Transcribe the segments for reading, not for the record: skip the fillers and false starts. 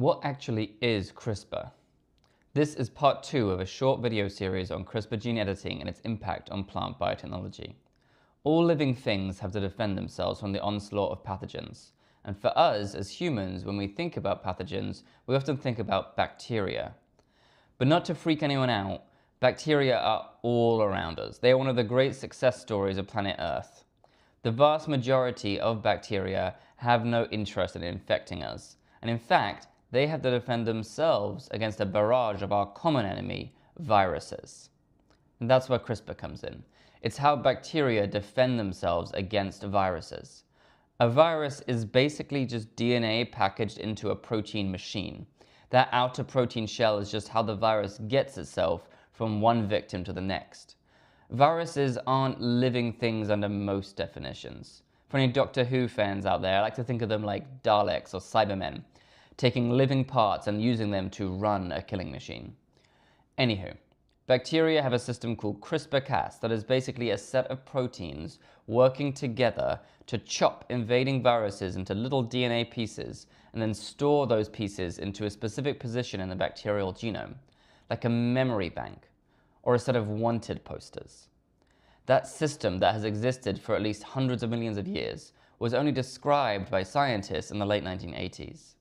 What actually is CRISPR? This is part 2 of a short video series on CRISPR gene editing and its impact on plant biotechnology. All living things have to defend themselves from the onslaught of pathogens. And for us as humans, when we think about pathogens, we often think about bacteria. But not to freak anyone out, bacteria are all around us. They are one of the great success stories of planet Earth. The vast majority of bacteria have no interest in infecting us. And in fact, they have to defend themselves against a barrage of our common enemy, viruses. And that's where CRISPR comes in. It's how bacteria defend themselves against viruses. A virus is basically just DNA packaged into a protein machine. That outer protein shell is just how the virus gets itself from one victim to the next. Viruses aren't living things under most definitions. For any Doctor Who fans out there, I like to think of them like Daleks or Cybermen, taking living parts and using them to run a killing machine. Anywho, bacteria have a system called CRISPR-Cas that is basically a set of proteins working together to chop invading viruses into little DNA pieces and then store those pieces into a specific position in the bacterial genome, like a memory bank or a set of wanted posters. That system that has existed for at least hundreds of millions of years was only described by scientists in the late 1980s.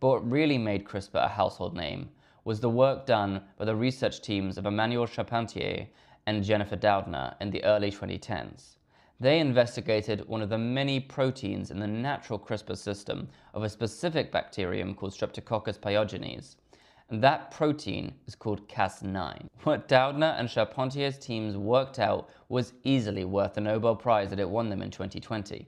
But what really made CRISPR a household name was the work done by the research teams of Emmanuel Charpentier and Jennifer Doudna in the early 2010s. They investigated one of the many proteins in the natural CRISPR system of a specific bacterium called Streptococcus pyogenes. And that protein is called Cas9. What Doudna and Charpentier's teams worked out was easily worth the Nobel Prize that it won them in 2020.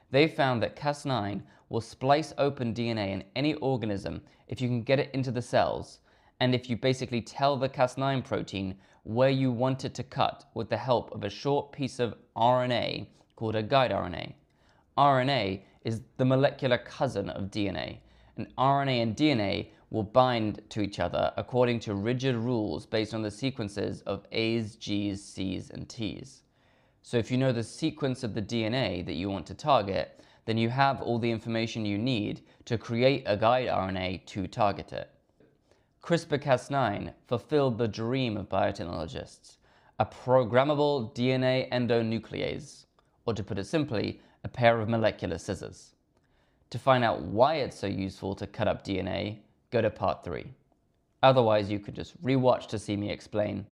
They found that Cas9 will splice open DNA in any organism if you can get it into the cells, and if you basically tell the Cas9 protein where you want it to cut with the help of a short piece of RNA called a guide RNA. RNA is the molecular cousin of DNA, and RNA and DNA will bind to each other according to rigid rules based on the sequences of A's, G's, C's, and T's. So if you know the sequence of the DNA that you want to target, then you have all the information you need to create a guide RNA to target it. CRISPR-Cas9 fulfilled the dream of biotechnologists, a programmable DNA endonuclease, or to put it simply, a pair of molecular scissors. To find out why it's so useful to cut up DNA, go to part 3. Otherwise, you could just rewatch to see me explain.